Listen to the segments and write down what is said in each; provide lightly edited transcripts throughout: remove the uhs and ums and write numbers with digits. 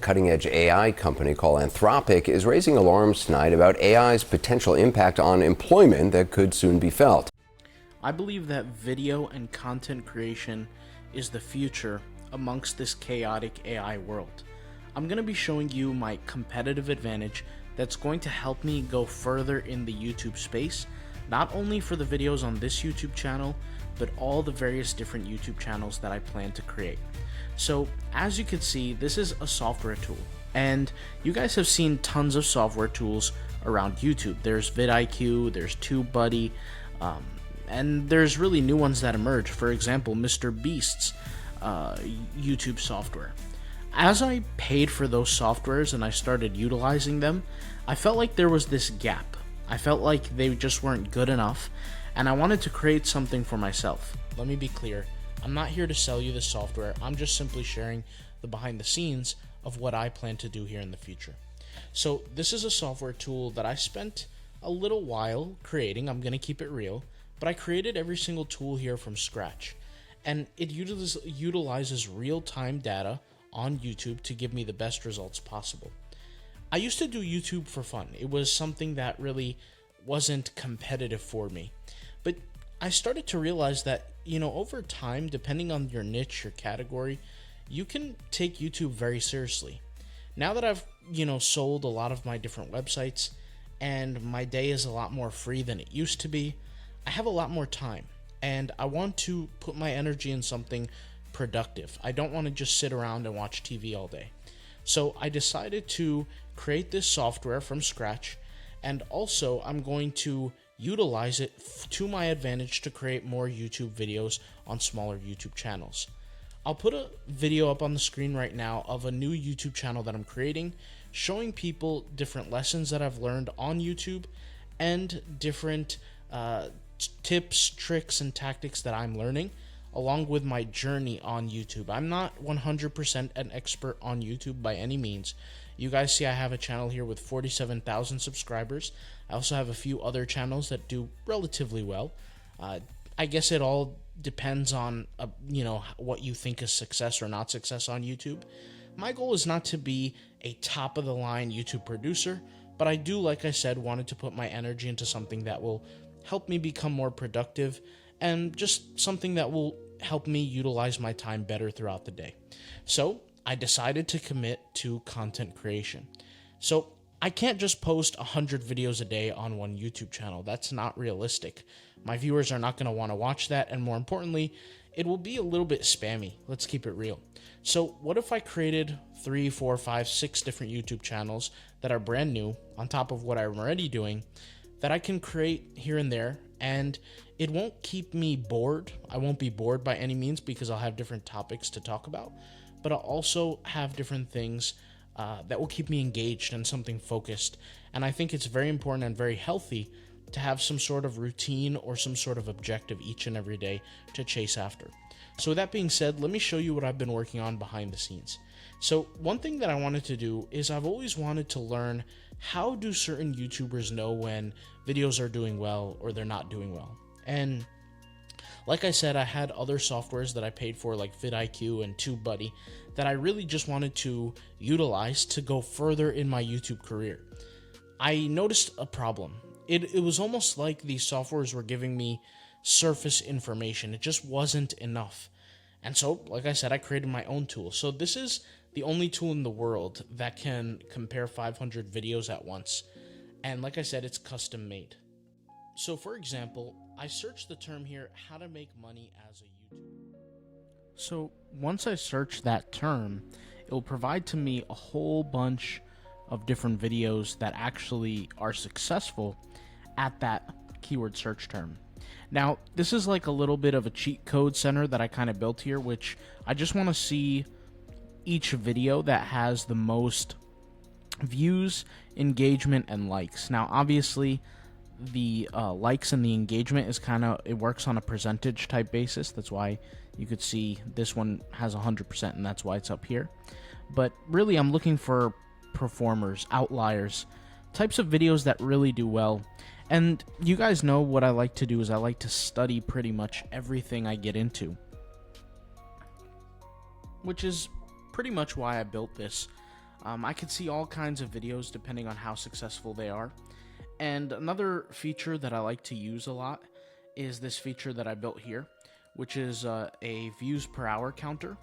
cutting-edge AI company called Anthropic is raising alarms tonight about AI's potential impact on employment that could soon be felt. I believe that video and content creation is the future amongst this chaotic AI world. I'm going to be showing you my competitive advantage that's going to help me go further in the YouTube space, not only for the videos on this YouTube channel, but all the various different YouTube channels that I plan to create. So as you can see, this is a software tool, and you guys have seen tons of software tools around YouTube. There's VidIQ, there's TubeBuddy, and there's really new ones that emerge. For example, MrBeast's YouTube software. As I paid for those softwares and I started utilizing them, I felt like there was this gap. I felt like they just weren't good enough, and I wanted to create something for myself. Let me be clear, I'm not here to sell you the software, I'm just simply sharing the behind the scenes of what I plan to do here in the future. So this is a software tool that I spent a little while creating. I'm going to keep it real, but I created every single tool here from scratch, and it utilizes real-time data on YouTube to give me the best results possible. I used to do YouTube for fun. It was something that really wasn't competitive for me. But I started to realize that, over time, depending on your niche, your category, you can take YouTube very seriously. Now that I've, sold a lot of my different websites and my day is a lot more free than it used to be, I have a lot more time and I want to put my energy in something productive. I don't want to just sit around and watch TV all day. So I decided to create this software from scratch, and also I'm going to utilize it to my advantage to create more YouTube videos on smaller YouTube channels. I'll put a video up on the screen right now of a new YouTube channel that I'm creating, showing people different lessons that I've learned on YouTube and different tips, tricks, and tactics that I'm learning, along with my journey on YouTube. I'm not 100% an expert on YouTube by any means. You guys see I have a channel here with 47,000 subscribers. I also have a few other channels that do relatively well. I guess it all depends on, what you think is success or not success on YouTube. My goal is not to be a top-of-the-line YouTube producer, but I do, like I said, wanted to put my energy into something that will help me become more productive and just something that will help me utilize my time better throughout the day. So I decided to commit to content creation. So I can't just post 100 videos a day on one YouTube channel. That's not realistic. My viewers are not going to want to watch that, and more importantly, it will be a little bit spammy. Let's keep it real. So what if I created 3, 4, 5, 6 different YouTube channels that are brand new on top of what I'm already doing that I can create here and there, and it won't keep me bored. I won't be bored by any means because I'll have different topics to talk about, but I'll also have different things that will keep me engaged and something focused. And I think it's very important and very healthy to have some sort of routine or some sort of objective each and every day to chase after. So with that being said, let me show you what I've been working on behind the scenes. So one thing that I wanted to do is I've always wanted to learn, how do certain YouTubers know when videos are doing well or they're not doing well? And like I said, I had other softwares that I paid for, like VidIQ and TubeBuddy, that I really just wanted to utilize to go further in my YouTube career. I noticed a problem. It was almost like these softwares were giving me surface information. It just wasn't enough. And so, like I said, I created my own tool. So this is the only tool in the world that can compare 500 videos at once. And like I said, it's custom made. So for example, I searched the term here, how to make money as a YouTuber. So once I search that term, it will provide to me a whole bunch of different videos that actually are successful at that keyword search term. Now, this is like a little bit of a cheat code center that I kind of built here, which I just want to see each video that has the most views, engagement, and likes. Now, obviously, the likes and the engagement is it works on a percentage type basis. That's why you could see this one has 100%, and that's why it's up here. But really, I'm looking for performers, outliers, types of videos that really do well. And you guys know what I like to do is I like to study pretty much everything I get into, which is pretty much why I built this. I can see all kinds of videos depending on how successful they are. And another feature that I like to use a lot is this feature that I built here, which is a views per hour counter.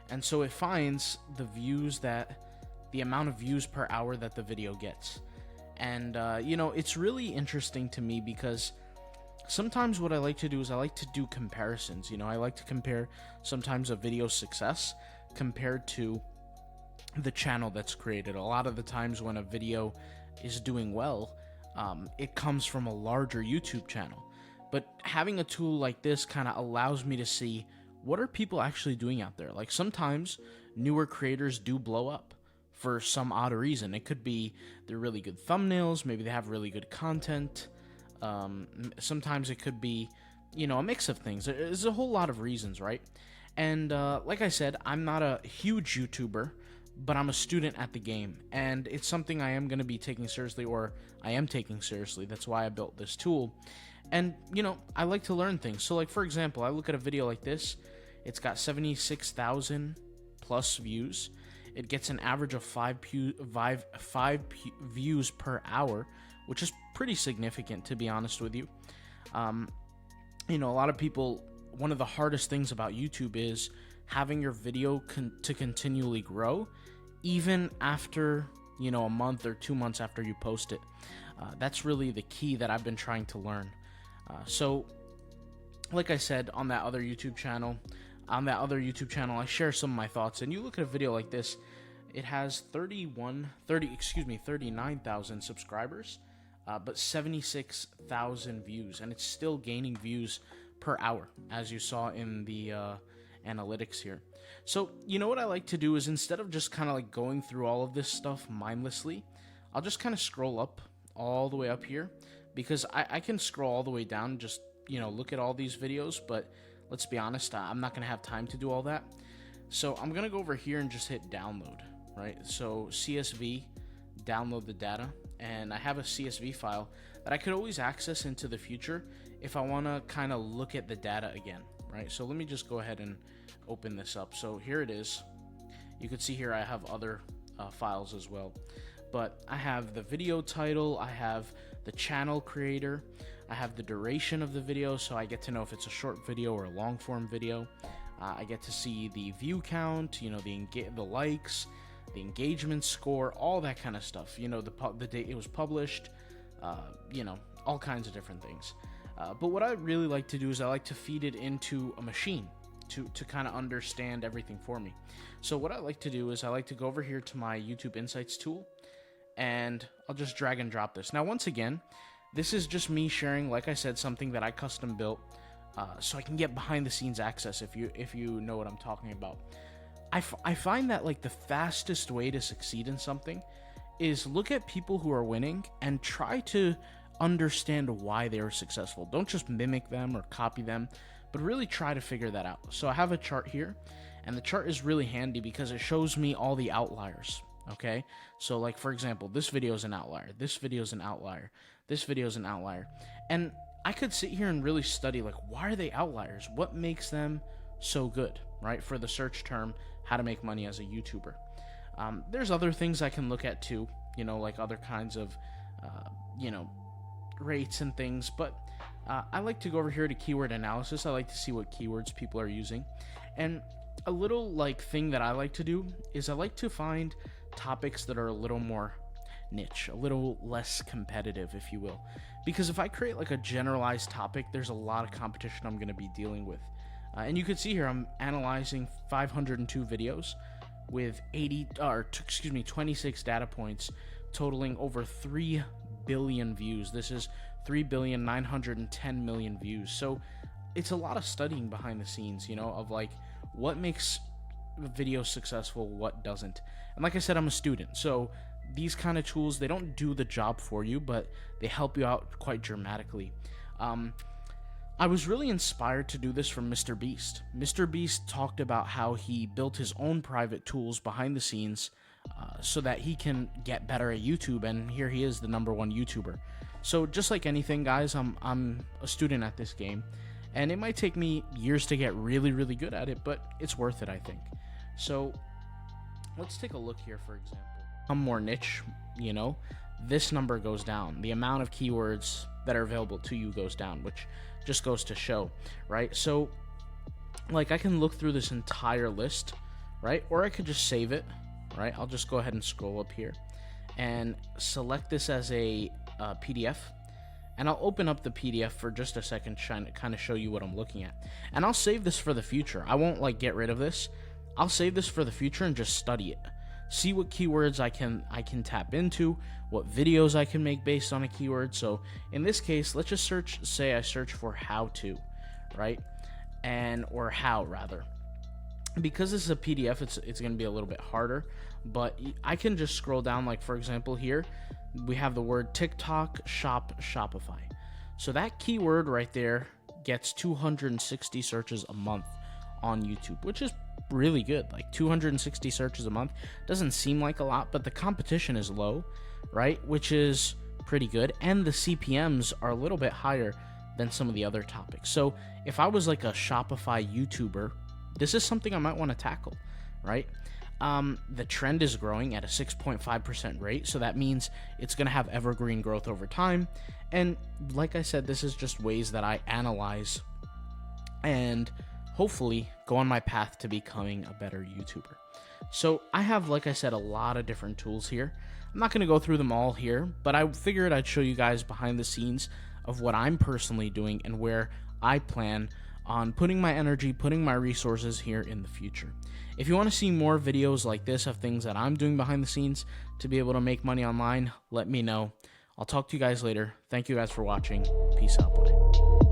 And so it finds the amount of views per hour that the video gets. And, it's really interesting to me because sometimes what I like to do is I like to do comparisons. I like to compare sometimes a video's success compared to the channel that's created. A lot of the times when a video is doing well, it comes from a larger YouTube channel. But having a tool like this kind of allows me to see what are people actually doing out there. Like sometimes newer creators do blow up for some odd reason. It could be they're really good thumbnails, maybe they have really good content. Sometimes it could be, a mix of things. There's a whole lot of reasons, right? And like I said, I'm not a huge YouTuber, but I'm a student at the game, and it's something I am going to be taking seriously, or I am taking seriously. That's why I built this tool. And, I like to learn things. So, like, for example, I look at a video like this. It's got 76,000 plus views. It gets an average of five views per hour, which is pretty significant, to be honest with you. A lot of people, one of the hardest things about YouTube is having your video to continually grow, even after, a month or 2 months after you post it. That's really the key that I've been trying to learn. So, like I said, on that other YouTube channel, I share some of my thoughts. And you look at a video like this, it has 39,000 subscribers, but 76,000 views, and it's still gaining views per hour, as you saw in the analytics here. So, what I like to do is, instead of just kind of like going through all of this stuff mindlessly, I'll just kind of scroll up all the way up here, because I can scroll all the way down and just, look at all these videos, but let's be honest, I'm not going to have time to do all that. So I'm going to go over here and just hit download, right? So CSV, download the data, and I have a CSV file that I could always access into the future if I want to kind of look at the data again, right? So let me just go ahead and open this up. So here it is. You can see here I have other files as well, but I have the video title, I have the channel creator, I have the duration of the video, so I get to know if it's a short video or a long form video. I get to see the view count, the likes, the engagement score, all that kind of stuff. The date it was published, all kinds of different things. But what I really like to do is I like to feed it into a machine to kind of understand everything for me. So what I like to do is I like to go over here to my YouTube Insights tool, and I'll just drag and drop this. Now, once again, this is just me sharing, like I said, something that I custom built, so I can get behind the scenes access, if you know what I'm talking about. I find that like the fastest way to succeed in something is look at people who are winning and try to understand why they were successful. Don't just mimic them or copy them, but really try to figure that out. So I have a chart here, and the chart is really handy because it shows me all the outliers. Okay, so like, for example, this video is an outlier, this video is an outlier, this video is an outlier, and I could sit here and really study, like, why are they outliers? What makes them so good, right? For the search term, how to make money as a YouTuber. There's other things I can look at too, like other kinds of, rates and things, but I like to go over here to keyword analysis. I like to see what keywords people are using, and a little like thing that I like to do is I like to find topics that are a little more niche, a little less competitive, if you will, because if I create like a generalized topic, there's a lot of competition I'm going to be dealing with. And you can see here I'm analyzing 502 videos with 26 data points totaling over 3 billion views. This is 3,910,000,000 views. So it's a lot of studying behind the scenes, of like what makes videos successful, what doesn't. And like I said, I'm a student, so these kind of tools, they don't do the job for you, but they help you out quite dramatically. I was really inspired to do this from MrBeast. MrBeast talked about how he built his own private tools behind the scenes so that he can get better at YouTube, and here he is, the #1 YouTuber. So just like anything, guys, I'm a student at this game, and it might take me years to get really, really good at it, but it's worth it, I think. So let's take a look here, for example. more niche, you know, this number goes down. The amount of keywords that are available to you goes down, which just goes to show, right? So like I can look through this entire list, right? Or I could just save it, right? I'll just go ahead and scroll up here and select this as a PDF. And I'll open up the PDF for just a second, trying to kind of show you what I'm looking at. And I'll save this for the future. I won't like get rid of this. I'll save this for the future and just study it. See what keywords I can tap into, what videos I can make based on a keyword. So in this case, let's just say I search for how to, right? Or how rather. Because this is a PDF, it's going to be a little bit harder, but I can just scroll down. Like for example here, we have the word TikTok shop Shopify. So that keyword right there gets 260 searches a month on YouTube, which is really good. Like 260 searches a month doesn't seem like a lot, but the competition is low, right? Which is pretty good. And the CPMs are a little bit higher than some of the other topics. So if I was like a Shopify YouTuber, this is something I might want to tackle, right? The trend is growing at a 6.5% rate, so that means it's going to have evergreen growth over time. And like I said, this is just ways that I analyze and hopefully go on my path to becoming a better YouTuber. So I have, like I said, a lot of different tools here. I'm not going to go through them all here, but I figured I'd show you guys behind the scenes of what I'm personally doing and where I plan on putting my energy, putting my resources here in the future. If you want to see more videos like this of things that I'm doing behind the scenes to be able to make money online, let me know. I'll talk to you guys later. Thank you guys for watching. Peace out. Bye.